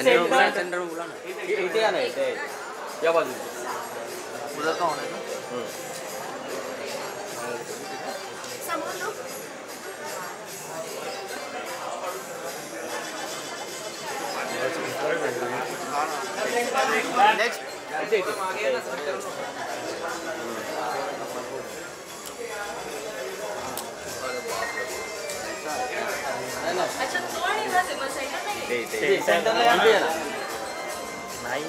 Centre में बोला ना इथे आना इथे या बाजू उधर का होना है नेक्स्ट अच्छा तो आणि ना सेंटर ला आहे ना नाही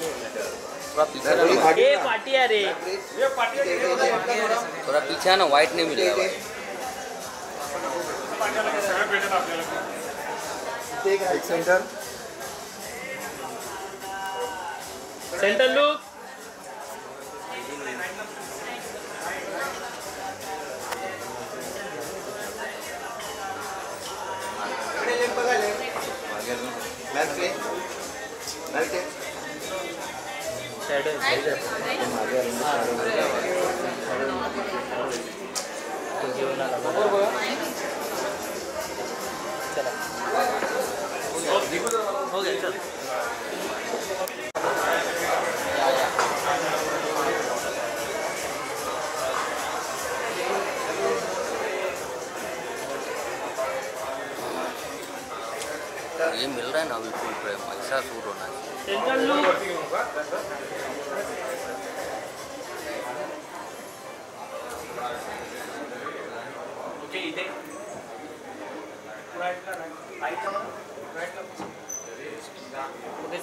थोड़ा पीछे ये पार्टी है रे ये पार्टी है थोड़ा पीछे है ना वाइट नहीं मिलेगा एक सेंटर सेंटर लुक हो गया चल ये मिल रहा है ना अभी फुल फ्रेम ऐसा शूट होना चाहिए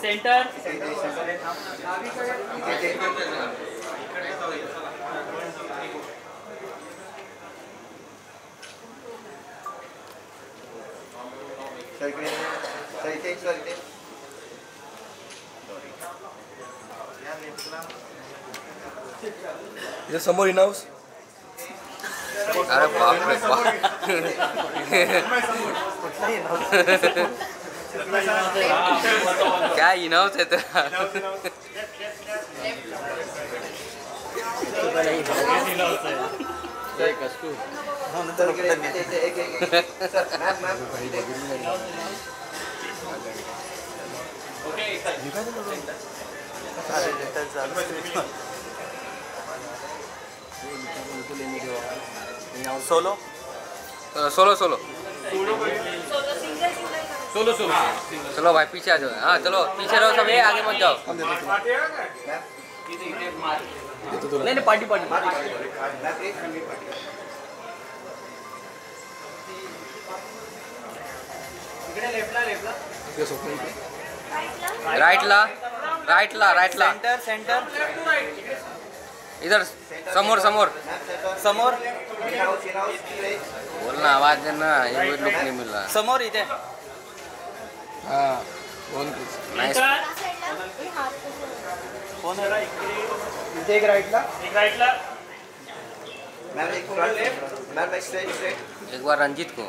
सेंटर इधर समोर इन हाउस अरे बाप रे बाप क्या इनाउस है तेरा सोलो सोलो सोलो सोलो चलो भाई पीछे आ जाओ हाँ चलो पीछे रहो सब आगे मत जाओ नहीं पार्टी पार्टी राइट ला सेंटर सेंटर इधर समोर समोर समोर बोलना आवाज देना ये लुक नहीं मिल रहा समोर इथे हाँ नाइस कोण आहे इथे एक राइट ला एक बार रंजीत को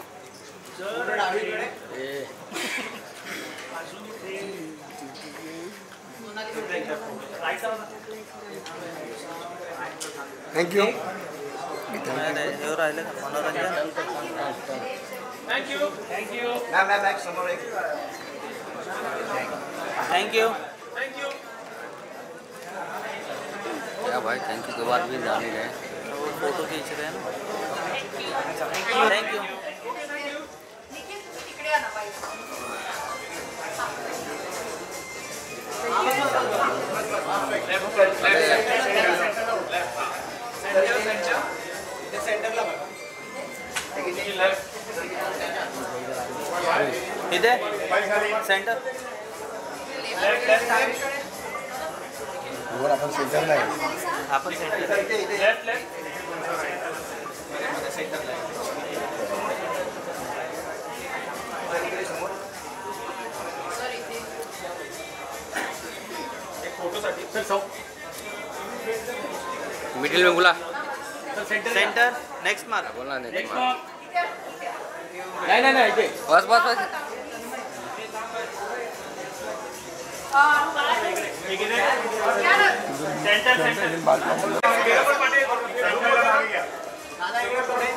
थैंक यू मनोरंजन थैंक यू थैंक यू क्या भाई थैंक यू के बाद भी जान ही रहे फोटो खींच रहे हैं ना थैंक यू तिकडे आना पाहिजे इथे सेंटर आपण सेंटर नाही आपण सेंटर मिडिल में बोला सेंटर नेक्स्ट मार बोलना नेक्स्ट नहीं बस बस बस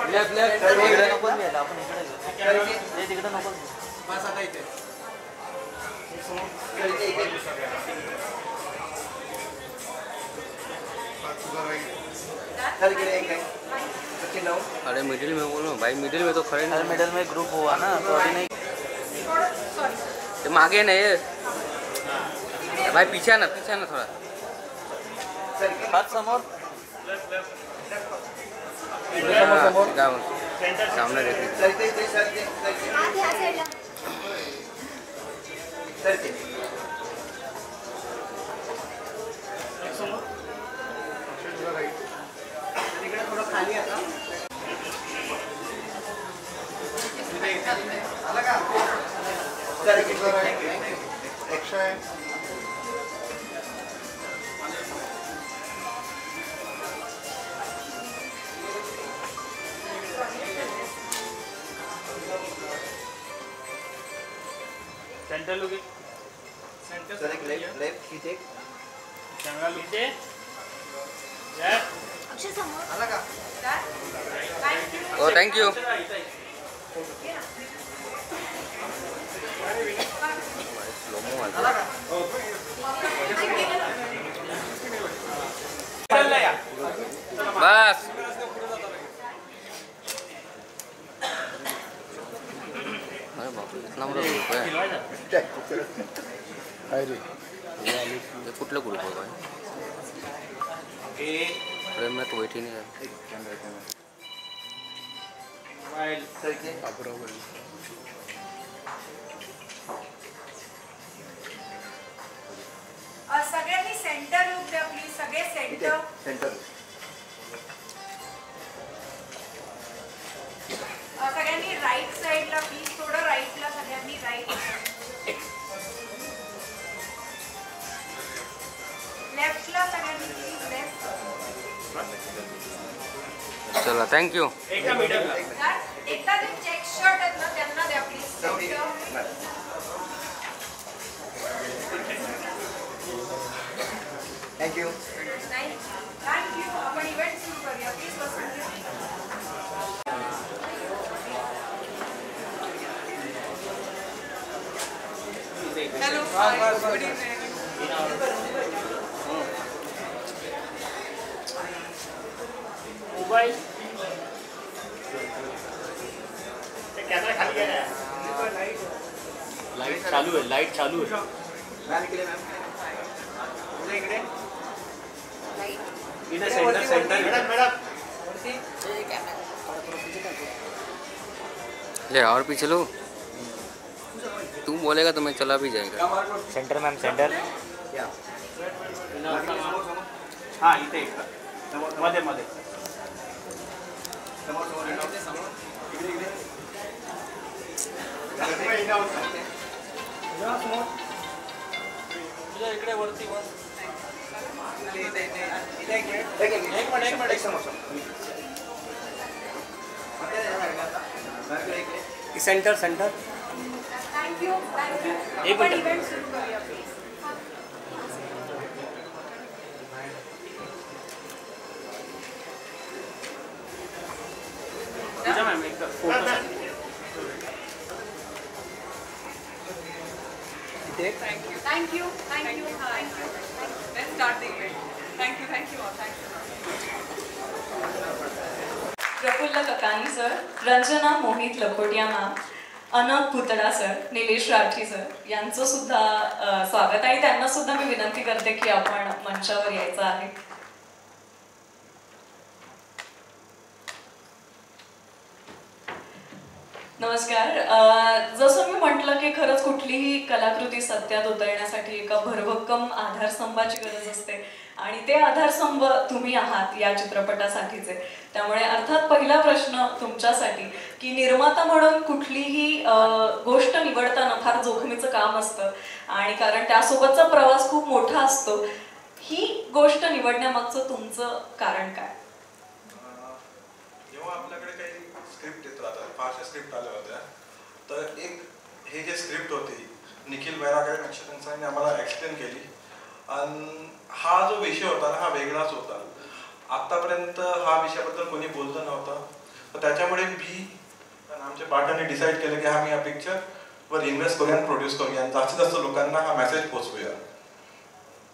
लेफ्ट नको घ्यायला आपण इकडे तिकडे नको अरे मिडिल में बोलो भाई, मिडिल में तो खड़े अरे नहीं। मिडल में ग्रुप हुआ ना तो अभी नहीं। ते मागे नाही भाई, पीछे ना थोड़ा। हात समोर समोर सामने देखिए। सेंटर लोगे, सेंटर सर, एक लेफ्ट की टेक कैमरा लीजिए यार, अक्षय समोर आला का? ओ थैंक यू। बस अरे बाप रे, इतना बड़ा ग्रुप है। ये कुठलं ग्रुप आहे भाई? प्रेम में तो बैठी नहीं है। सगळ्यांनी सेंटर लुक द्या प्लीज, सगळे सेंटर सगळ्यांनी राईट साईडला प्लीज, थोडं राईटला सगळ्यांनी राईट, लेफ्टला सगळ्यांनी प्लीज लेफ्ट। चला थँक्यू। एकदा मीडियम एकदा ते चेक शर्ट आहेत ना त्यांना द्या प्लीज सेंटर। थँक्यू। थँक्यू। आपण इव्हेंट सुरू करूया, प्लीज बसून घ्या। Hello, good evening. Mobile camera खाली है ना? लाइट चालू है, लाइट चालू है। इधर सेंटर सेंटर मैडम ले और पीछे लो, तू बोलेगा तो मैं चला भी जाएगा। Centre ma'am centre. हाँ इथे मध्ये मध्ये इकडे वरती वर एक समोर सेंटर सेंटर। थँक्यू। एक आपण मिनिट। इव्हेंट सुरू करूया प्लीज। पूजा मैम एक photo thank you. Let's start the event. Thank you all. Praful Kakani sir, Ranjana Mohit Lakhotia ma'am, अनक पुतळा सर, निलेश राठी सर यांचं सुद्धा स्वागत आहे। त्यांना सुद्धा मी विनंती करते की आपण मंचावर यायचं आहे। नमस्कार। जसं मी म्हटलं की खरंच कुठलीही कलाकृती सत्यात उतरण्यासाठी एका भरभक्कम आधारस्तंभाची गरज असते आणि ते आधारस्तंभ तुम्ही आहात या चित्रपटासाठीचे। त्यामुळे अर्थात पहिला प्रश्न तुमच्यासाठी की निर्माता म्हणून कुठलीही गोष्ट निवडताना फार जोखमीचं काम असतं आणि कारण त्यासोबतचा प्रवास खूप मोठा असतो। ही गोष्ट निवडण्यामागचं तुमचं कारण काय? जेव्हा आपल्याकडे काही स्क्रिप्ट येतो, आता फारशा स्क्रिप्ट आल्या होत्या, तर एक हे जे स्क्रिप्ट होती निखिल बैरागर नक्षत्रांनी आम्हाला एक्सप्लेन केली आणि हा जो विषय होता ना हा वेगळाच होता। आतापर्यंत हा विषयाबद्दल कोणी बोललं नव्हतं, तर त्याच्यामुळे आमच्या पार्टनरने डिसाईड केलं की आम्ही हा पिक्चर वर इन्व्हेस्ट करूया आणि प्रोड्यूस करूया आणि जास्तीत जास्त लोकांना हा मेसेज पोहोचवूया.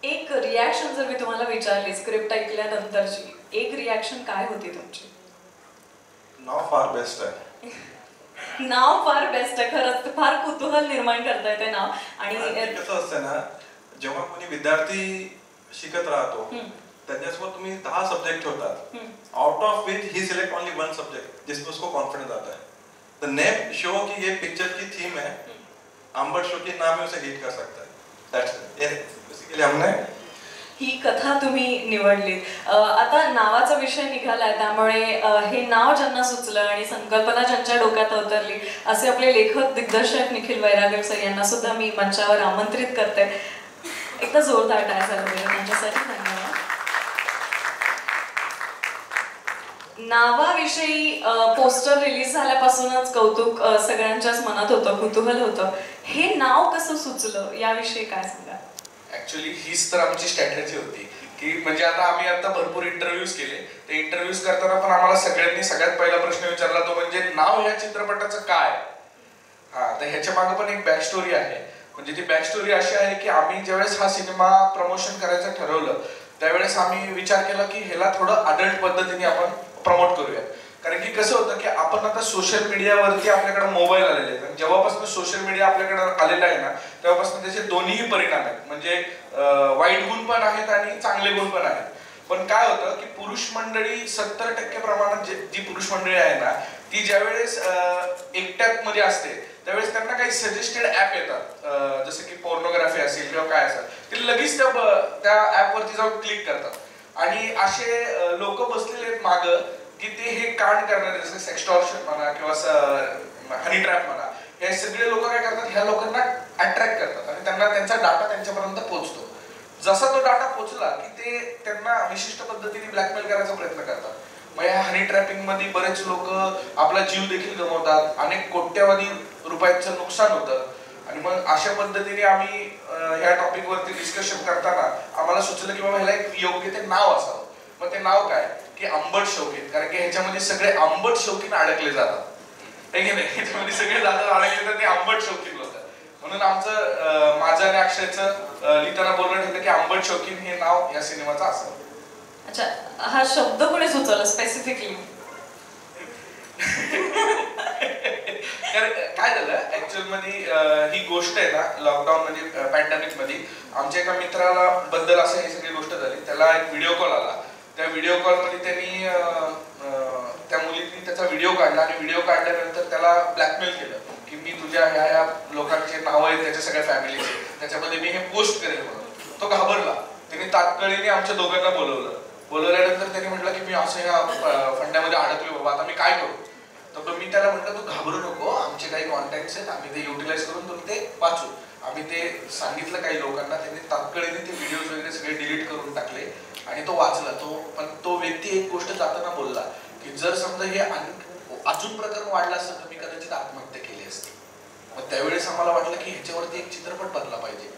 एक रिॲक्शन जर मी तुम्हाला विचारली स्क्रिप्ट ऐकल्यानंतरची, एक रिॲक्शन काय होती तुमची? नाव फार बेस्ट आहे. नाव फार बेस्ट आहे. खरंच फार कुतूहल निर्माण करताय ते नाव. आणि कसं असतं ना, जेव्हा कोणी विद्यार्थी शिकत राहतो त्यांच्यासोबत तुम्ही 10 सब्जेक्ट ठेवतात, out of which he select only 1 subject जिसमें उसको कॉन्फिडेंस आता है. द नेम शो कि ये पिक्चर की थीम है, अंबर शो के नाम में उसे हिट कर सकता है. That's it. बेसिकली हमने ही कथा तुम्ही निवडली. आता नावाचा विषय निघालाय त्यामुळे हे नाव ज्यांना सुचलं आणि संकल्पना ज्यांच्या डोक्यात अवतरली असे आपले लेखक दिग्दर्शक निखिल वैरागर सर यांना सुद्धा मी मंचावर आमंत्रित करते. एकदा जोरदार टाळ्या झाल्या पाहिजे त्यांच्यासाठी. धन्यवाद. नावाविषयी पोस्टर रिलीज झाल्यापासूनच कौतुक सगळ्यांच्याच मनात होतं, कुतूहल होतं. हे नाव कसं सुचलं याविषयी काय सांगा? ऍक्च्युअली हीच तर आमची स्ट्रॅटेजी होती की म्हणजे आता भरपूर इंटरव्ह्यूज केले. ते इंटरव्ह्यूज करताना पण आम्हाला सगळ्यांनी सगळ्यात पहिला प्रश्न विचारला तो म्हणजे नाव ह्या चित्रपटाचं काय. तर ह्याच्या मागे पण एक बॅक स्टोरी आहे. म्हणजे ती बॅक स्टोरी अशी आहे की आम्ही ज्यावेळेस हा सिनेमा प्रमोशन करायचं ठरवलं त्यावेळेस आम्ही विचार केला की ह्याला थोडं अडल्ट पद्धतीने आपण प्रमोट करूया. कारण की कसं होतं की आपण आता सोशल मीडियावरती आपल्याकडे मोबाईल आलेले आहेत आणि जेव्हापासून सोशल मीडिया आपल्याकडे आलेला आहे ना तेव्हापासून त्याचे दोन्हीही परिणाम आहेत. म्हणजे वाईट गुण पण आहेत आणि चांगले गुण पण आहेत. पण काय होतं की पुरुष मंडळी 70% प्रमाणात जी पुरुष मंडळी आहे ना ती ज्यावेळेस एकट्यात मध्ये असते त्यावेळेस त्यांना काही सजेस्टेड ऍप येतात, जसं की पोर्नोग्राफी असेल किंवा काय असेल, ते लगेच त्या ऍपवरती जाऊन क्लिक करतात आणि असे लोक बसलेले आहेत मागं की ते हे कांड करणारे जसं सेक्सटॉर्शन म्हणा किंवा हनी ट्रॅप म्हणा, हे सगळे लोक काय करतात, ह्या लोकांना अट्रॅक्ट करतात आणि त्यांना त्यांचा डाटा त्यांच्यापर्यंत पोहोचतो. जसा तो डाटा पोहोचला की ते त्यांना विशिष्ट पद्धतीने ब्लॅकमेल करायचा प्रयत्न करतात. मग या हनी ट्रॅपिंग मध्ये बरेच लोक आपला जीव देखील गमावतात, अनेक कोट्यवधी रुपयाचं नुकसान होतं. आणि मग अशा पद्धतीने आम्ही ह्या टॉपिक वरती डिस्कशन करताना आम्हाला सुचलं की बाबा ह्याला एक योग्य ते नाव असावं. मग ते नाव काय की आंबट शौकीन, कारण की ह्याच्यामध्ये सगळे आंबट शौकीन अडकले जातात, है की नाही. ह्याच्यामध्ये सगळे जातात अडकले तर ते आंबट शौकीन होतात. म्हणून आमचं माझं आणि अक्षयचं लिहिताना बोलणं ठरलं की आंबट शौकीन हे नाव या सिनेमाचं असावं. अच्छा, हा शब्द कोणी सुचवला स्पेसिफिकली? काय झालं ऍक्च्युअल मध्ये ही गोष्ट आहे ना, लॉकडाऊन मध्ये पॅन्डेमिक मध्ये आमच्या एका मित्राला बद्दल असं ही सगळी गोष्ट झाली. त्याला एक व्हिडिओ कॉल आला. त्या व्हिडिओ कॉल मध्ये त्यांनी त्या मुलीने त्याचा व्हिडिओ काढला आणि व्हिडिओ काढल्यानंतर त्याला ब्लॅकमेल केलं की मी तुझ्या ह्या लोकांचे नाव आहेत त्याच्या सगळ्या फॅमिलीचे, त्याच्यामध्ये मी हे पोस्ट करेल म्हणून. तो घाबरला. त्यांनी तात्काळीने आमच्या दोघांना बोलवलं. बोलवल्यानंतर त्यांनी म्हटलं की मी असं ह्या फंड्यामध्ये अडकलो बाबा, आता मी काय करू. तर मी त्याला म्हटलं तू घाबरू नको, आमचे काही कॉन्टॅक्ट्स आहेत, आम्ही ते युटिलाइज करून तुम्ही ते वाचू. आम्ही ते सांगितलं काही लोकांना, त्यांनी तात्काळीने ते व्हिडिओज वगैरे सगळे डिलीट करून टाकले आणि तो वाचला. पण तो व्यक्ती एक गोष्ट जाताना बोलला की जर समजा हे अजून प्रकरण वाढला असतं तर मी कदाचित आत्महत्या केली असती. मग त्यावेळेस आम्हाला वाटलं की ह्याच्यावरती एक चित्रपट बनला पाहिजे.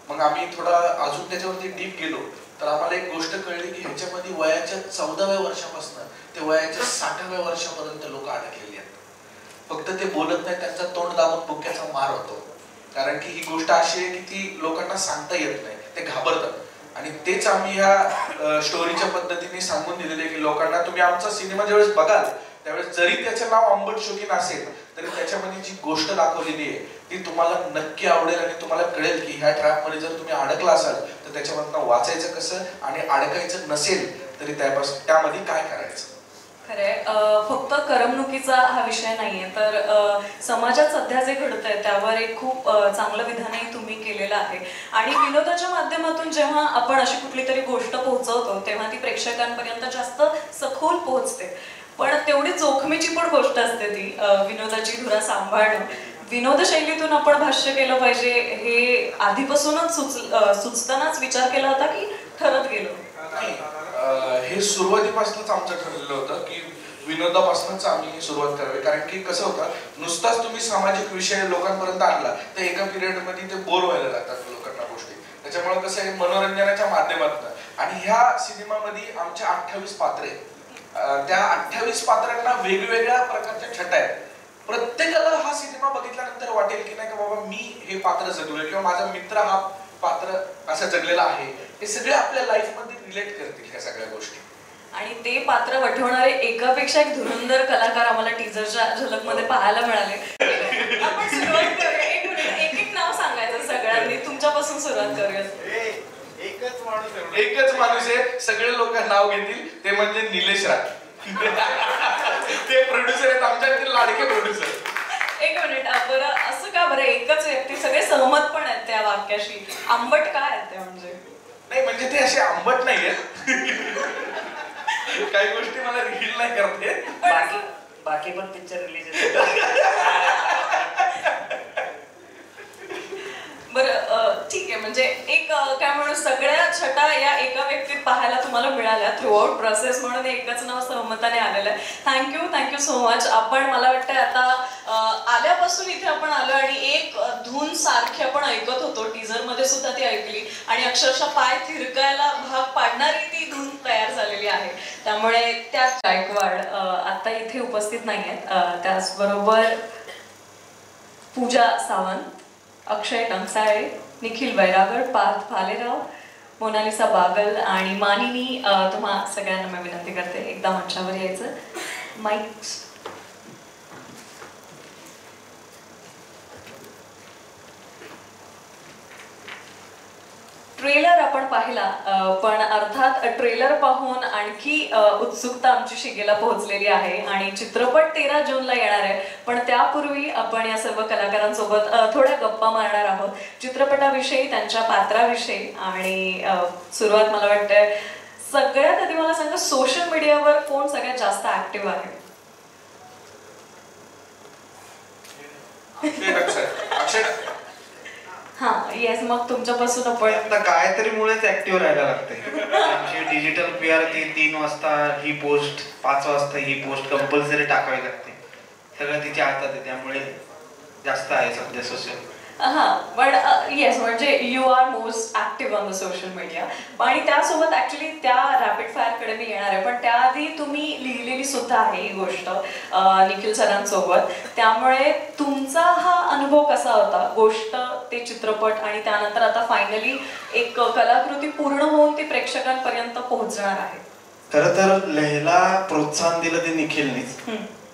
मग आम्ही थोडा अजून त्याच्यावरती डीप गेलो तर आम्हाला एक गोष्ट कळली की ह्याच्यामध्ये वयाच्या 14व्या वर्षापासून ते वयाच्या 60व्या वर्षापर्यंत लोक अडकलेली आहेत. फक्त ते बोलत नाही, त्यांचा तोंड दाबून बुक्याचा मार होतो. कारण की ही गोष्ट अशी आहे की ती लोकांना सांगता येत नाही, ते घाबरतात. आणि तेच आम्ही ह्या स्टोरीच्या पद्धतीने सांगून दिलेले की लोकांना तुम्ही आमचा सिनेमा ज्यावेळेस बघाल त्यावेळेस जरी त्याचं नाव अंबट शौकीन असेल तरी त्याच्यामध्ये जी गोष्ट दाखवलेली आहे ती तुम्हाला नक्की आवडेल आणि तुम्हाला कळेल की ह्या ट्रॅपमध्ये जर तुम्ही अडकला असाल तर त्याच्यामधनं वाचायचं कसं आणि अडकायचं नसेल तरी त्यामध्ये काय करायचं. खरंय, फक्त करमणुकीचा हा विषय नाहीये तर समाजात सध्या जे घडतंय त्यावर एक खूप चांगलं विधानही तुम्ही केलेलं आहे. आणि विनोदाच्या माध्यमातून जेव्हा आपण अशी कुठली तरी गोष्ट पोहोचवतो तेव्हा ती प्रेक्षकांपर्यंत जास्त सखोल पोहोचते. पण तेवढी जोखमीची पण गोष्ट असते ती विनोदाची धुरा सांभाळणं. विनोद शैलीतून आपण भाष्य केलं पाहिजे हे आधीपासूनच सुचतानाच विचार केला होता की ठरत गेलो? हे सुरुवातीपासूनच आमचं ठरलेलं होतं की विनोदापासूनच आम्ही सुरुवात करावी. कारण की कसं होतं, नुसताच तुम्ही सामाजिक विषय लोकांपर्यंत आणला तर एका पिरियड मध्ये ते बोर व्हायला लागतात लोकांना गोष्टी. त्याच्यामुळे कसं आहे, मनोरंजनाच्या माध्यमातून. आणि ह्या सिनेमामध्ये आमच्या 28 पात्रे, त्या 28 पात्रांना वेगवेगळ्या प्रकारच्या छटा आहेत. प्रत्येकाला हा सिनेमा बघितल्यानंतर वाटेल की नाही का बाबा मी हे पात्र जगलोय किंवा माझा मित्र हा पात्र असं जगलेला आहे. हे सगळे आपल्या लाईफ मध्ये रिलेट करतील ह्या सगळ्या गोष्टी. आणि ते पात्र वठवणारे एकापेक्षा एक धुरंधर कलाकार आम्हाला टीजरच्या झलकमध्ये पाहायला मिळाले. आपण सुरुवात करूया. एक एक नाव सांगायचं सगळ्यांनी. तुमच्यापासून सुरुवात करूया. एकच माणूस आहे, सगळे लोक नाव घेतील, ते म्हणजे निलेश राज. ते प्रोड्युसर आहेत आमच्याकडे, लाडके प्रोड्युसर. एक मिनिट, बरं असं का बरं एकच व्यक्ती सगळे सहमत पण आहेत त्या वाक्याशी? आंबट काय आहेत ते? म्हणजे नाही म्हणजे ते असे आंबट नाहीयेत. काही गोष्टी मला रिव्हील नाही करते. बाकी पण पिक्चर रिलीज बरं ठीक आहे. म्हणजे एक काय म्हणून सगळ्या छटा या एका व्यक्तीत पाहायला तुम्हाला मिळाल्या थ्रू आउट प्रोसेस, म्हणून एकच नाव सहमताने आलेलं आहे. Thank you so much. आपण मला वाटतं आता आल्यापासून इथे आपण आलो आणि एक धून सारखी आपण ऐकत होतो. टीजरमध्ये सुद्धा ती ऐकली आणि अक्षरशः पाय थिरकायला भाग पाडणारी ती धून तयार झालेली आहे. त्यामुळे त्या गायकवाड आता इथे उपस्थित नाही आहेत. त्याचबरोबर पूजा सावंत, अक्षय टंकसाळे, निखिल बैरागड, पार्थ भालेराव, मोनालिसा बागल आणि मानिनी, तुम्हा सगळ्यांना मी विनंती करते एकदा मंचावर यायचं. माईक ट्रेलर आपण पाहिला, पण अर्थात ट्रेलर पाहून आणखी उत्सुकता आमची शिगेला पोहोचलेली आहे आणि चित्रपट 13 जूनला येणार आहे. पण त्यापूर्वी आपण या सर्व कलाकारांसोबत थोड्या गप्पा मारणार आहोत चित्रपटाविषयी, त्यांच्या पात्राविषयी. आणि सुरुवात मला वाटतं सगळ्यात आधी मला सांगा, सोशल मीडियावर कोण सगळ्यात जास्त ऍक्टिव्ह आहे? हा येस, मग तुमच्यापासून आपण आता गायत्रीमुळेच ऍक्टिव्ह राहायला लागते. आमची डिजिटल PR ती 3 वाजता ही पोस्ट, 5 वाजता ही पोस्ट कंपल्सरी टाकावी लागते. सगळं तिच्या हातात आहे, त्यामुळे जास्त आहे सध्या सोशल. हा पण येस, म्हणजे you are most active on the social media. आणि त्यासोबत ऍक्च्युली त्या रॅपिड फायर कडे मी येणार आहे, पण त्याआधी तुम्ही लिहिलेली सुद्धा आहे ही गोष्ट निखिल सरांसोबत. त्यामुळे तुमचा हा अनुभव कसा होता? गोष्ट, ते चित्रपट आणि त्यानंतर आता फायनली एक कलाकृती पूर्ण होऊन ती प्रेक्षकांपर्यंत पोहोचणार आहे. खरं तर लयला प्रोत्साहन दिलं ते निखिलनीच.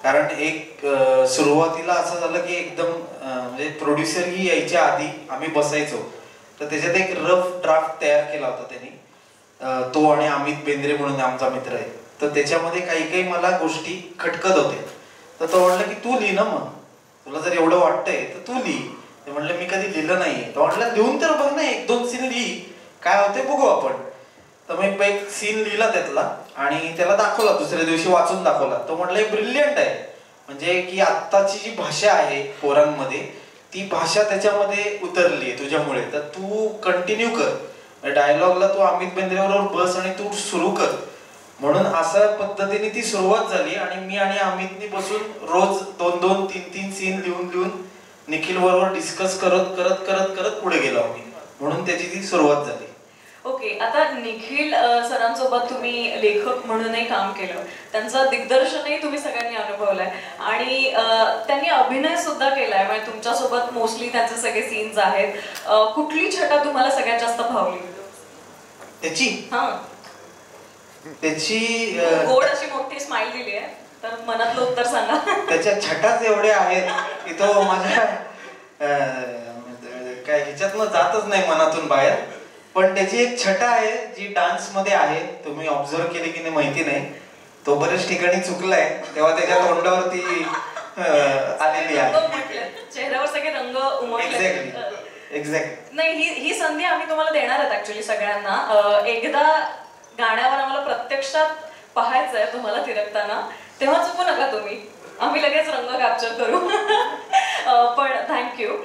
कारण एक सुरुवातीला असं झालं की एकदम म्हणजे प्रोड्युसर ही यायच्या आधी आम्ही बसायचो, तर त्याच्यात एक रफ ड्राफ्ट तयार केला होता त्यांनी. तो आणि अमित बेंद्रे म्हणून आमचा मित्र आहे, तर त्याच्यामध्ये काही मला गोष्टी खटकत होत्या. तर तो म्हणलं की तू लिही ना, मग तुला जर एवढं वाटतंय तर तू लिही. ते म्हणलं मी कधी लिहिलं नाहीये. तो म्हटलं लिहून तर बघ ना, 1-2 सीन लिही, काय होते बघू आपण. तर मग एक सीन लिहिला त्यातला आणि त्याला दाखवला, दुसऱ्या दिवशी वाचून दाखवला. तो म्हटलं हे ब्रिलियंट आहे, म्हणजे की आत्ताची जी भाषा आहे पोरांमध्ये, ती भाषा त्याच्यामध्ये उतरली आहे तुझ्यामुळे, तर तू कंटिन्यू कर. डायलॉगला तू अमित बेंद्रे बरोबर बस आणि तू सुरू कर. म्हणून अशा पद्धतीने ती सुरुवात झाली आणि मी आणि अमितनी बसून रोज 2-2, 3-3 सीन लिहून निखिल बरोबर डिस्कस करत पुढे गेलो आम्ही. म्हणून त्याची ती सुरुवात झाली. ओके, आता निखिल सरांसोबत तुम्ही लेखक म्हणूनही काम केलं, त्यांचं दिग्दर्शनही तुम्ही सगळ्यांनी अनुभवलंय आणि त्यांनी अभिनय सुद्धा केलाय. म्हणजे तुमच्यासोबत मोस्टली त्यांचे सगळे सीन्स आहेत. कुठली छटा तुम्हाला सगळ्यात जास्त भावली? त्याची गोड अशी मोठी स्माइल दिली आहे, तर मनातलं उत्तर सांगा. त्याच्या छटाच एवढे आहेत की तो माझ्या काय ह्याच्यातनं जातच नाही मनातून बाहेर. पण त्याची एक छटा आहे जी डान्स मध्ये आहे, तुम्ही ऑब्झर्व केली की नाही माहिती नाही. तो बरेच ठिकाणी चुकलाय, तेव्हा त्याच्या तोंडावरती आलेली आहे. चेहऱ्यावर सगळे रंग उमटले. एक्झॅक्टली. नाही, ही संधी आम्ही तुम्हाला देणार आहेत ऍक्च्युली सगळ्यांना. एकदा गाण्यावर आम्हाला प्रत्यक्षात पाहायचंय तुम्हाला थिरकताना, तेव्हा चुकू नका तुम्ही, आम्ही लगेच रंग कॅप्चर करू. पण थँक्यू.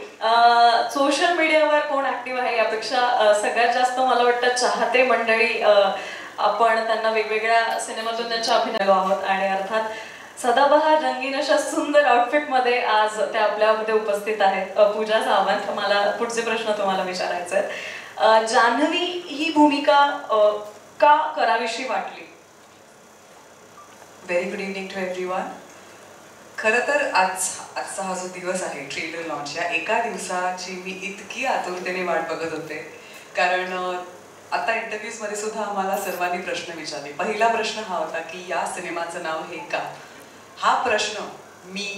सोशल मीडियावर कोण ऍक्टिव्ह आहे यापेक्षा सगळ्यात जास्त मला वाटतं चाहते मंडळी, आपण त्यांना वेगवेगळ्या सिनेमातून त्यांच्या अभिनय आहोत. आणि अर्थात सदाबहार रंगीन अशा सुंदर आउटफिटमध्ये आज त्या आपल्यामध्ये उपस्थित आहेत. पूजा सावंत, मला पुढचे प्रश्न तुम्हाला विचारायचे आहेत. जान्हवी ही भूमिका का करावीशी वाटली? Very good evening to everyone. खरं तर आजचा हा जो दिवस आहे ट्रेलर लॉन्च, या एका दिवसाची मी इतकी आतुरतेने वाट बघत होते. कारण आता इंटरव्ह्यूजमध्ये सुद्धा आम्हाला सर्वांनी प्रश्न विचारले. पहिला प्रश्न हा होता की या सिनेमाचं नाव हे का. हा प्रश्न मी,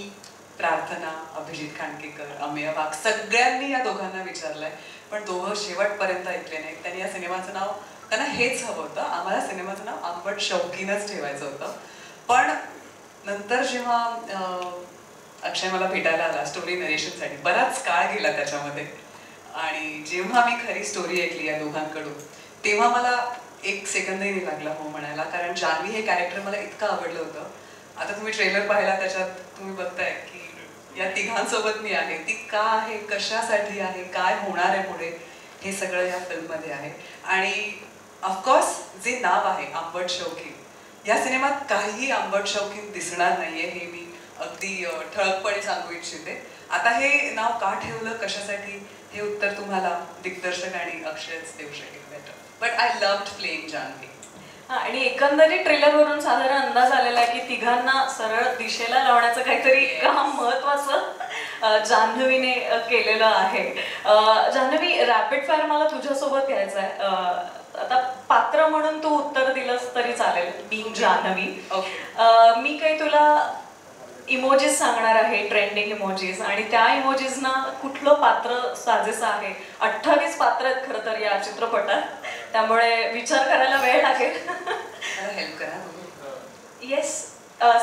प्रार्थना, अभिजित खांडकेकर, अमेय वाघ सगळ्यांनी या दोघांना विचारलाय, पण दोघं शेवटपर्यंत ऐकले नाहीत. त्यांनी या सिनेमाचं नाव, त्यांना हेच हवं होतं, आम्हाला सिनेमाचं नाव आंबट शौकीनच ठेवायचं होतं. पण नंतर जेव्हा अक्षय मला भेटायला आला स्टोरी नरेशनसाठी, बराच काळ गेला त्याच्यामध्ये, आणि जेव्हा मी खरी स्टोरी ऐकली या दोघांकडून, तेव्हा मला एक सेकंदही नाही लागला हो म्हणायला. कारण जान्हवी हे कॅरेक्टर मला इतकं आवडलं होतं. आता तुम्ही ट्रेलर पाहिला, त्याच्यात तुम्ही बघताय की या तिघांसोबत मी आहे. ती का आहे, कशासाठी आहे, काय होणार आहे पुढे, हे सगळं या फिल्ममध्ये आहे. आणि ऑफकोर्स जे नाव आहे आंबट शौकीन, या सिनेमात काहीही आंबट शौकीन दिसणार नाहीये, हे मी अगदी ठळकपणे सांगू इच्छिते. आता हे नाव का ठेवलं, कशासाठी, हे उत्तर तुम्हाला दिग्दर्शक आणि अक्षयच देऊ शकेल better. But I loved playing Janhvi. आणि एकंदरीत ट्रेलरवरून साधारण अंदाज आलेला आहे की तिघांना सरळ दिशेला लावण्याचं काहीतरी काम महत्वाचं जान्हवीने केलेलं आहे. जान्हवी, रॅपिड फायर मला तुझ्यासोबत घ्यायचं आहे. आता पात्र म्हणून तू उत्तर दिलंस तरी चालेल, बीइंग जान्हवी. मी काही तुला इमोजीज सांगणार आहे, ट्रेंडिंग इमोजीज, आणि त्या इमोजीजना कुठलं पात्र साजेसं आहे. 28 पात्र आहेत खरं तर या चित्रपटात, त्यामुळे विचार करायला वेळ लागेल. मला हेल्प करा. येस,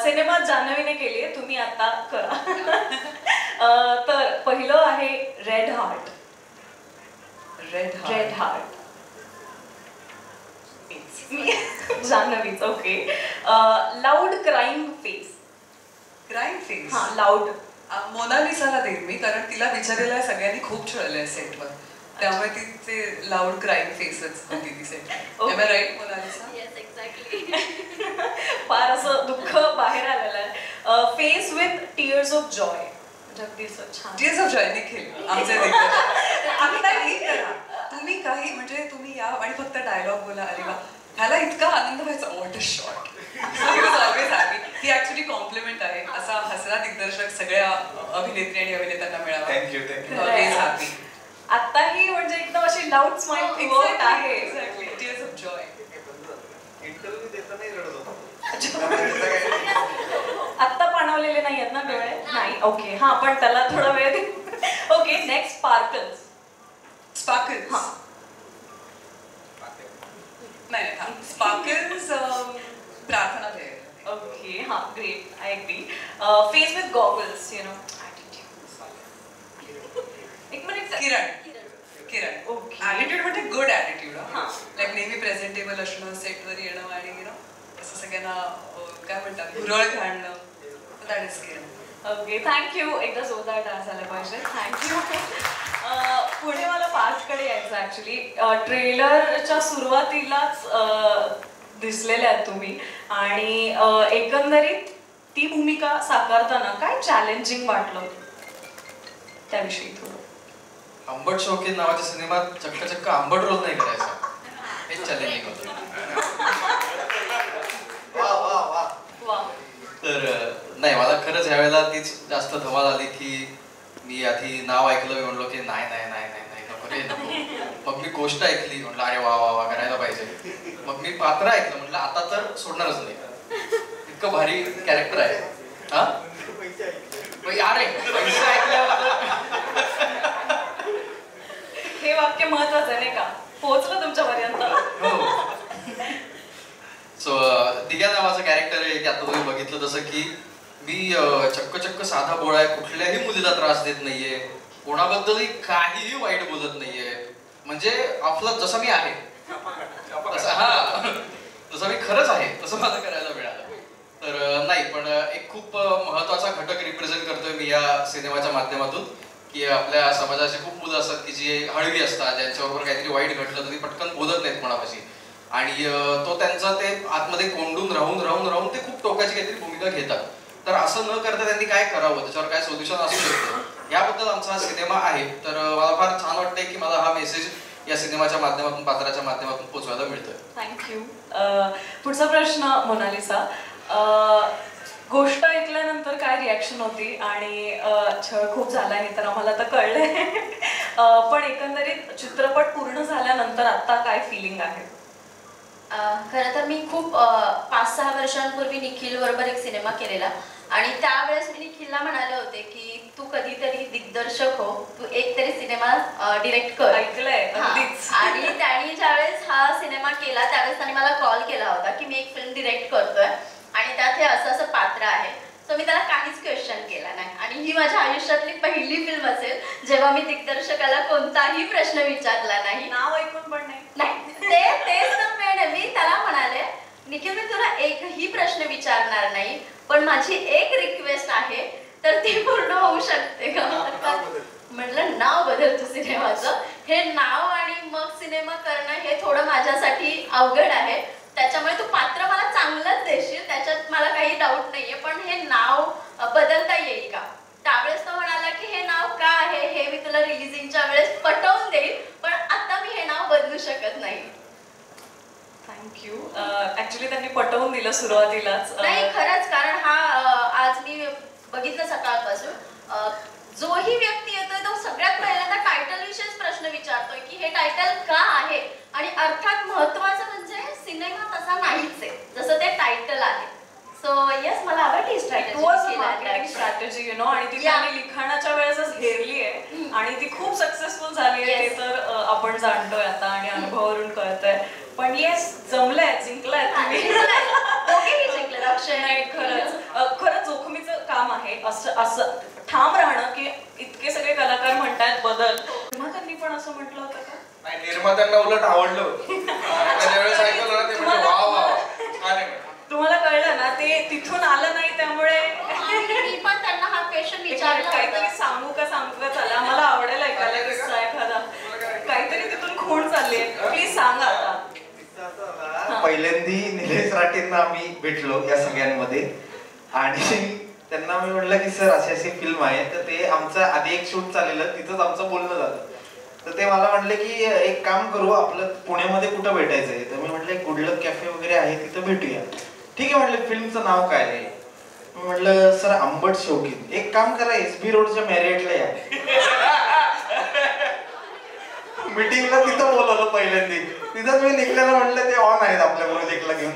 सिनेमात जान्हवीने केली आहे, तुम्ही आता करा. तर पहिलं आहे रेड हार्ट. रेड हार्ट जान्हवीच. Okay. Loud crime face. Crime face, हा, लाऊड. मोनालिसाला देईन मी, कारण तिला विचारायला सगळ्यांनी खूप छळलंय सेटवर, त्यामुळे तिचे लाऊड क्राईम फेसच होती ती सेट. राईट मोनालिसा? Yes, exactly. फार असं दुःख बाहेर आलेलं आहे. Face with tears of joy. Jagdish छान. टीयर्स ऑफ जॉय निखिल आमचे आत्ताही करा तुम्ही, काही म्हणजे तुम्ही या आणि फक्त डायलॉग बोला, अरे वा, ह्याला इतका आनंद व्हायचा, what a shot. Always happy. ही ऍक्च्युली कॉम्प्लिमेंट आहे. असा हसरा दिग्दर्शक सगळ्या अभिनेत्री आणि अभिनेत्यांना मिळावा. थँक्यू. Always happy. आताही म्हणजे एकदम अशी लाऊड स्माइल होत आहे. Exactly, tears of joy. Interview देतानाही रडत होता. आत्ता पाणवलेले नाही आहेत ना डोळे? नाही. ओके, हा, पण त्याला थोडा वेळ दे. Okay, next sparkles. स्पार्कल्स नाही, स्पार्कल्स प्रार्थना भेट. ओके, हा, great, I agree. Face with goggles, you know. एक मिनिट. किरण. ओके. ॲटिट्यूड म्हणजे गुड ॲटिट्यूड. लाईक नेहमी प्रेझेंटेबल असणं, सेटवर येणं आणि यु नो असं सगळ्यांना काय म्हणतात, भुरळ घालणं. That is Kiran. Okay, thank you. एकदा जोरदार डान्स झाला पाहिजे. थँक्यू. पुढे मला पार्थकडे यायचं ॲक्च्युली. ट्रेलरच्या सुरुवातीलाच दिसलेले आहेत तुम्ही, आणि एकंदरीत ती भूमिका साकारताना काय चॅलेंजिंग वाटलं त्याविषयी थोडं. आंबट शौकीन नावाच्या सिनेमात चक्क आंबट रोल नाही करायचा, हेच चॅलेंजिंग होतं. तर नाही, मला खरंच ह्यावेळेला तीच जास्त धमाल आली की मी आधी नाव ऐकलं, मी म्हणलो की नाही नाही नाही नाही नाही नको रे नको. मग मी गोष्ट ऐकली, म्हटलं अरे वा वा वा करायला पाहिजे. मग मी पात्र ऐकलं, म्हटलं आता तर सोडणारच नाही, इतकं भारी कॅरेक्टर आहे. हा अरे पैसे ऐकल्यावर हे वाक्य महत्वाचं आहे नाही का, पोहोचलं तुमच्यापर्यंत. हो. सो दिग्या नावाचं कॅरेक्टर आहे की आता तुम्ही बघितलं तसं की मी चक्क साधा बोळा आहे, कुठल्याही मुलीला त्रास देत नाहीये, कोणाबद्दलही काहीही वाईट बोलत नाहीये, म्हणजे आपलं जसं मी आहे तसं मी खरंच आहे तसं मला करायला मिळालं. तर नाही, पण एक खूप महत्वाचा घटक रिप्रेझेंट करतोय मी या सिनेमाच्या माध्यमातून, की आपल्या समाजाचे खूप मुलं असतात की जी हळवी असतात, ज्यांच्याबरोबर काहीतरी वाईट घडलं तर ती पटकन बोलत नाहीत कोणापाशी, आणि तो त्यांचं ते आतमध्ये कोंडून राहून ते खूप टोकाची काहीतरी भूमिका घेतात. तर असं न करता त्यांनी काय करावं, त्याच्यावर काय सोल्युशन असू शकतं, याबद्दल आमचा हा सिनेमा आहे. तर मला फार छान वाटतंय की मला हा मेसेज या सिनेमाच्या माध्यमातून, पात्राच्या माध्यमातून पोहोचवायला मिळतोय. थँक्यू. पुढचा प्रश्न मोनालिसा. गोष्ट ऐकल्यानंतर काय रिॲक्शन होती आणि छळ खूप झाला हे तर आम्हाला तर कळलंय. पण एकंदरीत चित्रपट पूर्ण झाल्यानंतर आता काय फिलिंग आहे? खरं तर मी खूप 5-6 वर्षांपूर्वी निखिल बरोबर एक सिनेमा केलेला आणि त्यावेळेस मी निखिलला म्हणाले होते की तू कधीतरी दिग्दर्शक हो, तू एक तरी सिनेमा डिरेक्ट कर. ऐकलंय. आणि त्यांनी ज्यावेळेस हा सिनेमा केला त्यावेळेस त्यांनी मला कॉल केला होता की मी एक फिल्म डिरेक्ट करतोय आणि त्यात हे असं असं पात्र आहे. सो मी त्याला काहीच क्वेश्चन केला नाही आणि ही माझ्या आयुष्यातली पहिली फिल्म असेल जेव्हा मी दिग्दर्शकाला कोणताही प्रश्न विचारला नाही. नाव ऐकून पण नाही. तेच तर मेन आहे. मी त्याला म्हणाले निखिल मी तुला एकही प्रश्न विचारणार नाही पण माझी एक रिक्वेस्ट आहे तर ती पूर्ण होऊ शकते का? म्हटलं नाव बदल तू सिनेमाचं. हे नाव आणि मग सिनेमा करणं हे थोडं माझ्यासाठी अवघड आहे. त्याच्यामुळे तू पात्र मला चांगलंच देशील त्याच्यात मला काही डाऊट नाहीये पण हे नाव बदलता येईल का? त्यावेळेस तो म्हणाला की हे नाव का आहे हे मी तुला रिलीजिंगच्या वेळेस पटवून देईल पण आता मी हे नाव बदलू शकत नाही. थँक्यू. ऍक्च्युली त्यांनी पटवून दिलं सुरुवातीलाच. नाही खरंच कारण हा आज मी बघितलं सकाळपासून जोही व्यक्ती येतोय तो सगळ्यात पहिल्यांदा टायटल विषयीच प्रश्न विचारतोय की हे टायटल का आहे आणि अर्थात महत्वाचं म्हणजे सिनेमा तसा नाहीच आहे जसं ते टायटल आहे. सो येस मला आवडली स्ट्रॅटेजी यु नो आणि ती त्यांनी लिखाणाच्या वेळेसच घेरली आहे आणि ती खूप सक्सेसफुल झाली आहे ते तर आपण जाणतोय आता आणि अनुभवावरून कळतंय. पण येस जमलंय जिंकलाय तुम्ही. अक्षय नाही खरंच जोखमीचं काम आहे असं ठाम राहणं की इतके सगळे कलाकार म्हणतात बदल. निर्मात्यांनी पण असं म्हटलं होतं का? नाही निर्मात्यांना उलट आवडलं. त्यावेळेस ऐकलं ना ते म्हणजे वा वा छान आहे. तुम्हाला कळलं ना ते तिथून आलं नाही त्यामुळे मी पण त्यांना हा क्वेश्चन विचारला. काहीतरी सांगू का चला मला आवडेल ऐकायला किस्सा एखादा काहीतरी तिथून खूण चालली आहे प्लीज सांगा आता. पहिल्यांदी निलेश राठेंना आम्ही भेटलो या सगळ्यांमध्ये आणि त्यांना मी म्हटलं की सर अशी अशी फिल्म आहे तर ते आमचं आधी एक शूट चाललेलं तिथंच आमचं बोलणं झालं तर ते मला म्हटले की एक काम करू आपलं पुण्यामध्ये कुठं भेटायचंय तर मी म्हटलं गुड लक कॅफे वगैरे आहे तिथं भेटूया. ठीक आहे म्हटलं फिल्मचं नाव काय आहे मी म्हटलं सर आंबट शौकीन एक काम करा SB रोडच्या मॅरियटला या. मीटिंगला तिथं बोलवलं पहिल्यांदी तिथंच मी निघल्याला म्हटलं ते ऑन आहेत आपल्या प्रोजेक्टला घेऊन.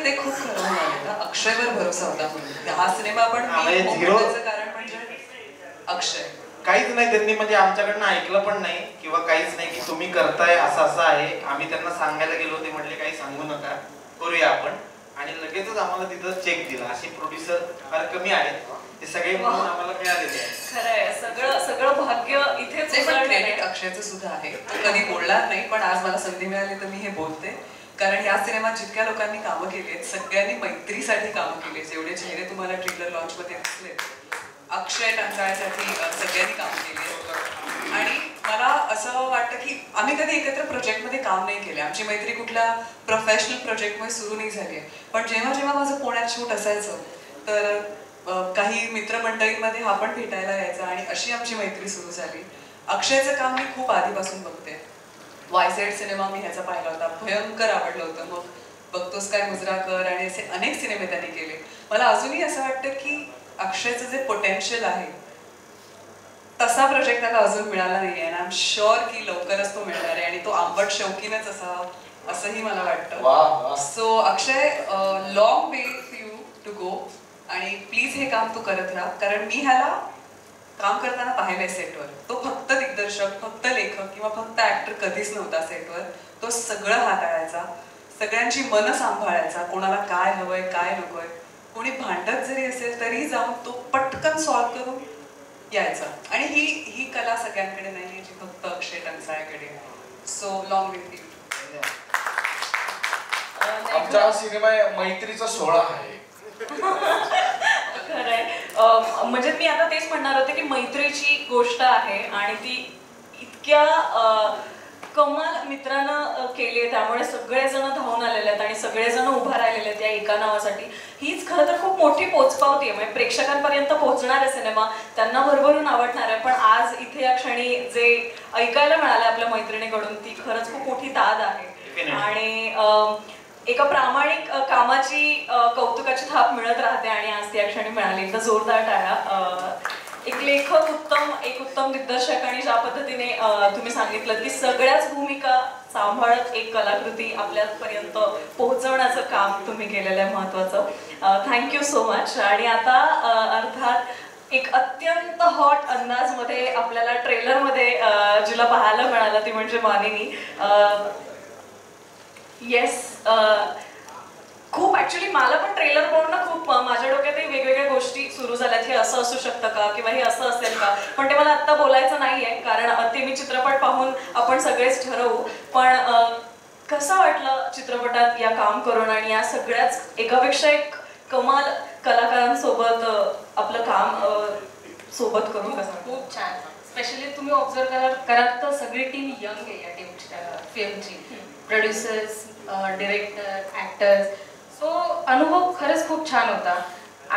ते खूप खरं अक्षयवर भरोसा होता म्हणून हा सिनेमा पण कारण म्हणजे अक्षय काहीच नाही त्यांनी म्हणजे आमच्याकडनं ऐकलं पण नाही किंवा काहीच नाही की तुम्ही करताय असं असं आहे. आम्ही त्यांना सांगायला गेलो ते म्हटले काही सांगू नका करूया आपण आणि लगेचच आम्हाला तिथं चेक दिला. असे प्रोड्युसर फार कमी आहेत ते सगळे म्हणून आम्हाला मिळालेले आहे. खरंय सगळं भाग्य इथेच. क्रेडिट अक्षयचं सुद्धा आहे. कधी बोलणार नाही पण आज मला संधी मिळाली तर मी हे बोलते कारण या सिनेमात जितक्या लोकांनी कामं केली आहेत सगळ्यांनी मैत्रीसाठी कामं केली. जेवढे चेहरे तुम्हाला ट्रेलर लॉन्च मध्ये दिसले अक्षय टंचाळ्यासाठी सगळ्यांनी कामं केली आहेत आणि मला असं वाटतं की आम्ही कधी एकत्र प्रोजेक्टमध्ये काम नाही केले. आमची मैत्री कुठल्या प्रोफेशनल प्रोजेक्टमध्ये सुरू नाही झाली आहे पण जेव्हा जेव्हा माझं पुण्यात शूट असायचं तर काही मित्रमंडळींमध्ये हा पण भेटायला यायचा आणि अशी आमची मैत्री सुरू झाली. अक्षयचं काम मी खूप आधीपासून बघते. वायसेड सिनेमा मी ह्याचा पाहिला होता भयंकर आवडलं होतं. मग बघतोस काय मुजरा कर आणि असे अनेक सिनेमे त्यांनी केले. मला अजूनही असं वाटतं की अक्षयचं जे पोटेन्शियल आहे तसा प्रोजेक्ट त्याला अजून मिळाला नाही आहे. आय एम शुअर की लवकरच तो मिळणार आहे आणि तो आंबट शौकीनच असावा असंही मला वाटतं. So Akshay long way for you to go आणि प्लीज हे काम तू करत राहा कारण मी ह्याला काम करताना पाहिलंय सेटवर. तो फक्त दिग्दर्शक फक्त लेखक किंवा फक्त ऍक्टर कधीच नव्हता सेटवर. तो सगळं हाताळायचा सगळ्यांची मनं सांभाळायचा कोणाला काय हवंय काय नकोय कोणी भांडत जरी असेल तरी जाऊन तो पटकन सॉल्व्ह करून यायचा आणि ही कला सगळ्यांकडे नाही जी फक्त अक्षय टंचाळ्याकडे. So long with you. आमचा सिनेमा मैत्रीचा सोहळा आहे. खरंय म्हणजे मी आता तेच म्हणणार होते की मैत्रीची गोष्ट आहे आणि ती इतक्या कमाल मित्रांनं केली आहे, त्यामुळे सगळेजण धावून आलेले आहेत आणि सगळेजण उभा राहिलेले आहेत या एका नावासाठी. हीच खरं तर खूप मोठी पोचपावती आहे, म्हणजे प्रेक्षकांपर्यंत पोहोचणार आहे सिनेमा, त्यांना भरभरून आवडणार आहे. पण आज इथे या क्षणी जे ऐकायला मिळालं आपल्या मैत्रिणीकडून ती खरंच खूप मोठी दाद आहे. आणि एका प्रामाणिक कामाची कौतुकाची थाप मिळत राहते आणि आज त्या क्षणी मिळाली. एकदा जोरदार टाळ्या. एक लेखक उत्तम, एक उत्तम दिग्दर्शक आणि ज्या पद्धतीने तुम्ही सांगितलं की सगळ्याच भूमिका सांभाळत एक कलाकृती आपल्यापर्यंत पोहोचवण्याचं काम तुम्ही केलेलं आहे महत्त्वाचं. Thank you so much. आणि आता अर्थात एक अत्यंत हॉट अंदाजमध्ये आपल्याला ट्रेलरमध्ये जिला पाहायला मिळालं ती म्हणजे मानिनी. येस, खूप ऍक्च्युली मला पण ट्रेलर पाहून ना खूप माझ्या डोक्यातही वेगवेगळ्या गोष्टी सुरू झाल्यात. हे असं असू शकतं का किंवा हे असं असेल का, पण ते मला आत्ता बोलायचं नाहीये कारण ते मी चित्रपट पाहून आपण सगळेच ठरवू. पण कसं वाटलं चित्रपटात या काम करून आणि या सगळ्याच एकापेक्षा एक कमाल कलाकारांसोबत आपलं काम सोबत करून कसं? खूप छान. स्पेशली तुम्ही ऑब्झर्व कराल तर सगळी टीम यंग आहे या फिल्मची. Producers, director, actors. सो अनुभव खरंच खूप छान होता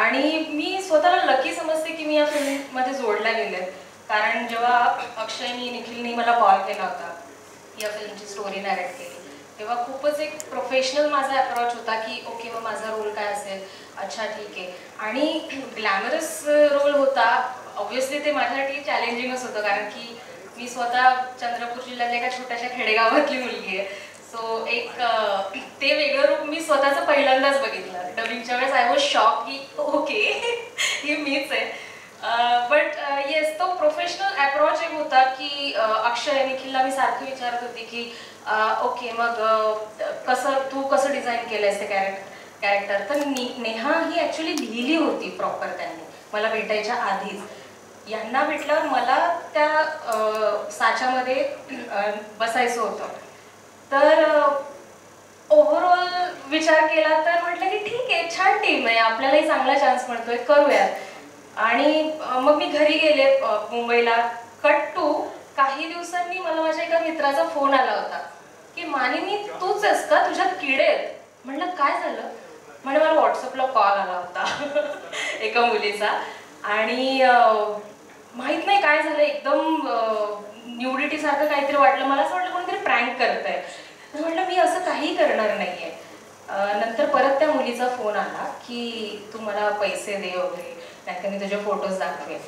आणि मी स्वतःला लकी समजते की मी या फिल्ममध्ये जोडल्या गेले. कारण जेव्हा अक्षयनी, निखिलनी मला कॉल केला होता या फिल्मची स्टोरी नॅरेट केली, तेव्हा खूपच एक प्रोफेशनल माझा अप्रोच होता की ओके मग माझा रोल काय असेल, अच्छा ठीक आहे. आणि ग्लॅमरस रोल होता, ऑब्व्हियसली ते माझ्यासाठी चॅलेंजिंगच होतं कारण की मी स्वतः चंद्रपूर जिल्ह्यातल्या एका छोट्याशा खेडेगावातली मुलगी आहे. सो एक ते वेगळं रूप मी स्वतःचं पहिल्यांदाच बघितलं. डबिंगच्या वेळेस आय वॉज शॉक की ओके ही मीच आहे. बट येस, तो प्रोफेशनल अप्रोच एक होता की अक्षय, निखिलला मी सारखं विचारत होती की ओके मग तू कसं डिझाईन केलं आहेस ते कॅरेक्टर. तर नेहा ही ॲक्च्युली लिहिली होती प्रॉपर त्यांनी मला भेटायच्या आधीच. यांना भेटल्यावर मला त्या साच्यामध्ये बसायचं होतं. तर ओव्हरऑल विचार केला तर म्हटलं की ठीक आहे, छान टीम आहे, आपल्यालाही चांगला चान्स मिळतोय, करूयात. आणि मग मी घरी गेले मुंबईला. कट टू काही दिवसांनी मला माझ्या एका मित्राचा फोन आला होता की मानिनी तूच आहेस का, तुझ्यात किडे आहेत. म्हटलं काय झालं? म्हणजे मला व्हॉट्सअपला कॉल आला होता एका मुलीचा आणि माहित नाही काय झालं, एकदम न्यूडिटी सारखं काहीतरी वाटलं. मला असं वाटलं कोणीतरी प्रँक करतंय. म्हटलं मी असं काही करणार नाहीये. नंतर परत त्या मुलीचा फोन आला की तू मला पैसे दे वगैरे, नाही तर मी तुझे फोटोज दाखवेन.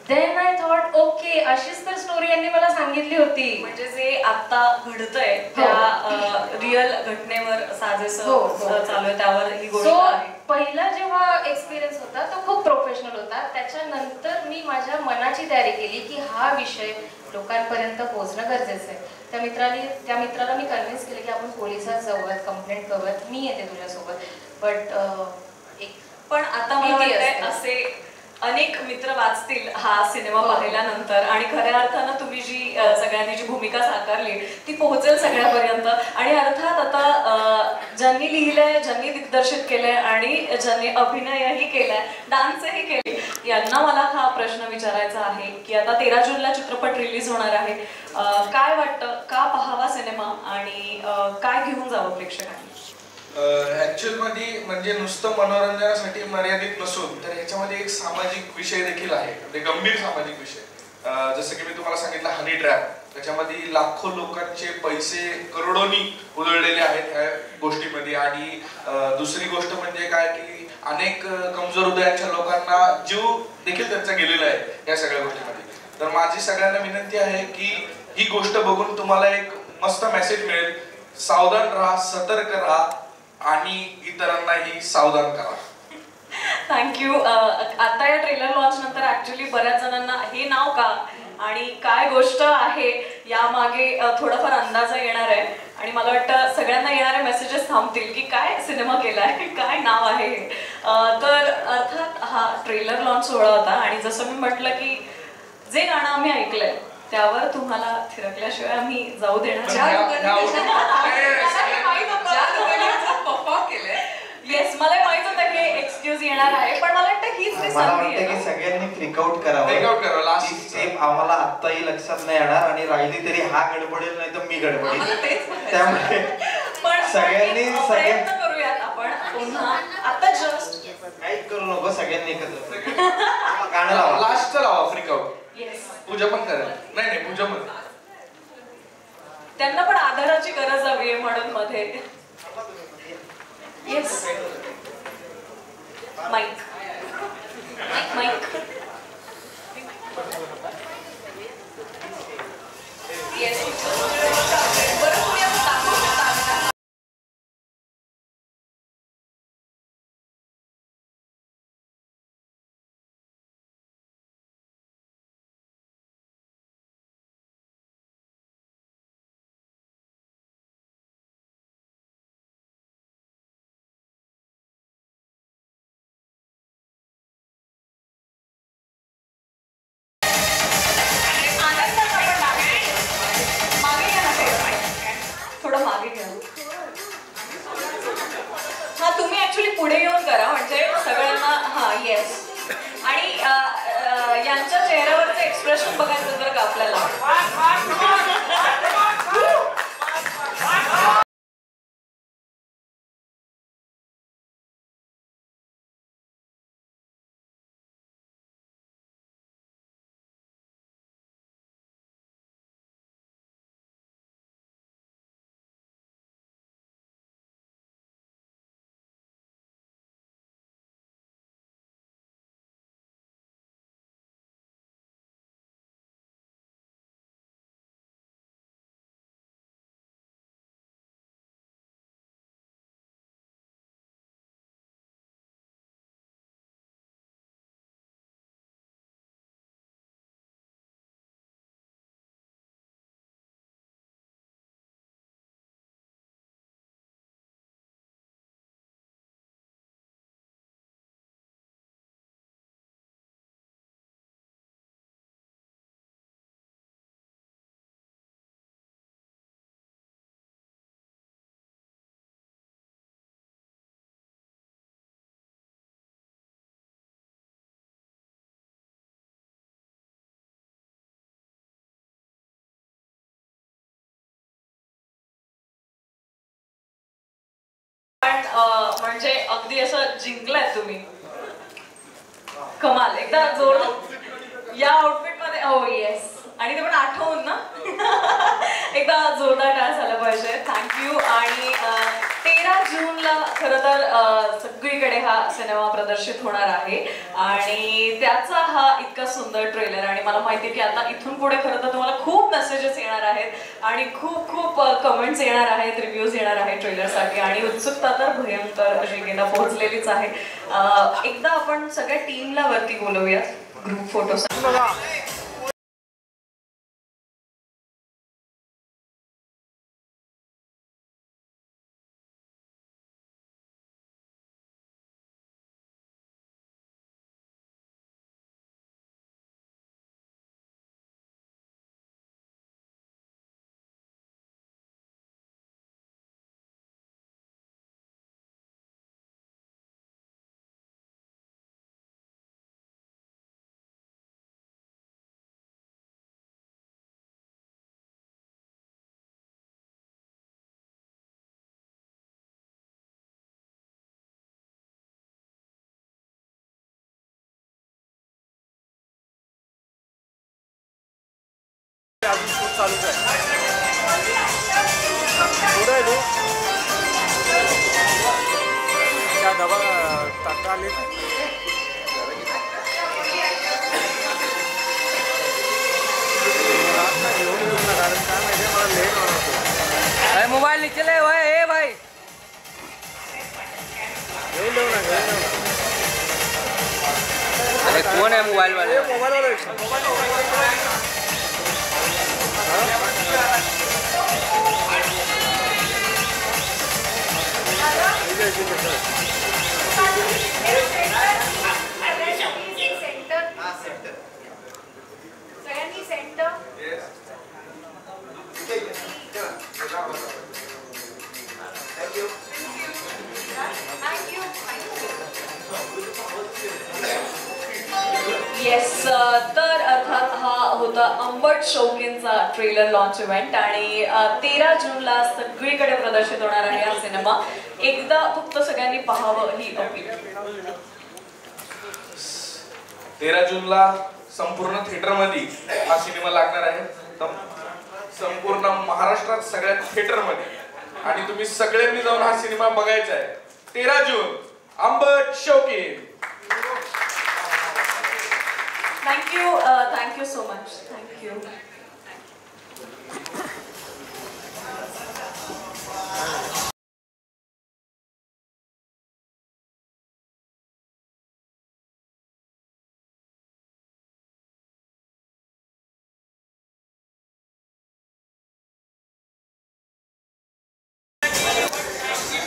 देन आय थॉट ओके, अशीच तर स्टोरी यांनी मला सांगितली होती. म्हणजे जे आता घडतंय त्या रिअल घटनेवर साजेसं चालू आहे, त्यावर ही गोष्ट आहे. पहिला जेव्हा एक्सपिरियन्स होता तो खूप प्रोफेशनल होता. त्याच्यानंतर मी माझ्या मनाची तयारी केली की हा विषय लोकांपर्यंत पोहोचणं गरजेचं आहे. त्या मित्राला मी कन्व्हिन्स केलं की आपण पोलिसात जाऊयात, कंप्लेंट करूयात, मी येते तुझ्यासोबत. पण आता मला वाटतंय असे अनेक मित्र वाचतील हा सिनेमा पाहिल्यानंतर आणि खऱ्या अर्थानं तुम्ही जी सगळ्यांनी जी भूमिका साकारली ती पोहोचेल सगळ्यापर्यंत. आणि अर्थात आता ज्यांनी लिहिलंय, ज्यांनी दिग्दर्शित केलंय आणि ज्यांनी अभिनयही केलाय, डान्सही केले, यांना मला हा प्रश्न विचारायचा आहे की आता 13 जूनला चित्रपट रिलीज होणार आहे. काय वाटतं, का पाहावा सिनेमा आणि काय घेऊन जावं प्रेक्षकांनी? ऍक्च्युअलमध्ये म्हणजे नुसतं मनोरंजनासाठी मर्यादित नसून तर ह्याच्यामध्ये एक सामाजिक विषय देखील आहे, म्हणजे गंभीर सामाजिक विषय. जसं की मी तुम्हाला सांगितलं हनी ट्रॅप, त्याच्यामध्ये लाखो लोकांचे पैसे करोडोनी उधळलेले आहेत ह्या गोष्टीमध्ये. आणि दुसरी गोष्ट म्हणजे काय की अनेक कमजोर हृदयाच्या लोकांना जीव देखील त्यांचा गेलेला आहे या सगळ्या गोष्टीमध्ये. तर माझी सगळ्यांना विनंती आहे की ही गोष्ट बघून तुम्हाला एक मस्त मेसेज मिळेल. सावधान राहा, सतर्क राहा आणि इतरांनाही सावधान करा. थँक्यू. आता या ट्रेलर लॉन्च नंतर ऍक्च्युली बऱ्याच जणांना हे नाव का आणि काय गोष्ट आहे यामागे थोडाफार अंदाज येणार आहे. आणि मला वाटतं सगळ्यांना येणारे मेसेजेस थांबतील की काय सिनेमा केलाय, काय नाव आहे. तर अर्थात हा ट्रेलर लॉन्च सोहळा होता आणि जसं मी म्हटलं की जे गाणं आम्ही ऐकलंय त्यावर तुम्हाला थिरकल्याशिवाय आम्ही जाऊ देणार. येस, मला माहित होतं की एक्सक्यूज येणार आहे, पण मला वाटतं हीच मला वाटतं की सगळ्यांनी फ्रिकआउट करावं. Freak-out करावं, last. ती स्टेप आम्हाला आत्ताही लक्षात नाही येणार आणि राहिली तरी हा गडबडेल नाही तर मी गडबडेल. त्यामुळे सगळ्यांनी प्रयत्न करूयात आपण पुन्हा. आता जस्ट काहीच करू नको, सगळ्यांनी एकत्र गाणं लावा. लास्टचं लावा फ्रिकआउट. येस, पूजा पण करेल. नाही पूजा मध्ये त्यांना पण आधाराची गरज हवी आहे म्हणून मध्ये. Yes, mic mic. येस, बरं तुम्ही असं दाखवू शकता. थोडं मागे घ्या. हा, तुम्ही ऍक्च्युली पुढे येऊन करा म्हणजे सगळ्यांना. हा, येस. आणि यांच्या चेहऱ्यावरचं एक्सप्रेशन बघायचं जर का आपल्याला. म्हणजे अगदी असं जिंकलाय तुम्ही. कमाल. एकदा जोर या आउटफिट मध्ये. हो येस. आणि ते पण आठवून ना. एकदा जोरदार टाळ झाला पाहिजे. थँक्यू. आणि 13 जूनला खरं तर सगळीकडे हा सिनेमा प्रदर्शित होणार आहे आणि त्याचा हा इतका सुंदर ट्रेलर. आणि मला माहिती आहे की आता इथून पुढे खरं तर तुम्हाला खूप मेसेजेस येणार आहेत आणि खूप खूप कमेंट्स येणार आहेत, रिव्ह्यूज येणार आहेत ट्रेलरसाठी. आणि उत्सुकता तर भयंकर अशी गेला पोहोचलेलीच आहे. एकदा आपण सगळ्या टीमला वरती बोलवूया ग्रुप फोटोसाठी. चालूच आहे. कुठं आहे तू? त्या डबा टाका आले. घेऊन येऊ ना कारण काय माहिती मला लेट होणार. मोबाईल नीचे ले ए भाई. घेऊन देऊ ना, घेऊन देऊ ना. अरे कौन है मोबाइल वाले? मोबाइल वाले. सगळ्यांनी सेंटर. येस, तर अर्थात हा होता अंबट शौकीनचा ट्रेलर लॉन्च इव्हेंट आणि 13 जूनला सगळीकडे प्रदर्शित होणार आहे हा सिनेमा. एकदा फक्त सगळ्यांनी पाहावं ही अपील. 13 जूनला संपूर्ण थिएटरमध्ये हा सिनेमा लागणार आहे, संपूर्ण महाराष्ट्रात सगळ्या थिएटरमध्ये, आणि तुम्ही सगळ्यांनी जाऊन हा सिनेमा बघायचा आहे. 13 जून, अंबट शौकीन. Thank you so much. थँक्यू.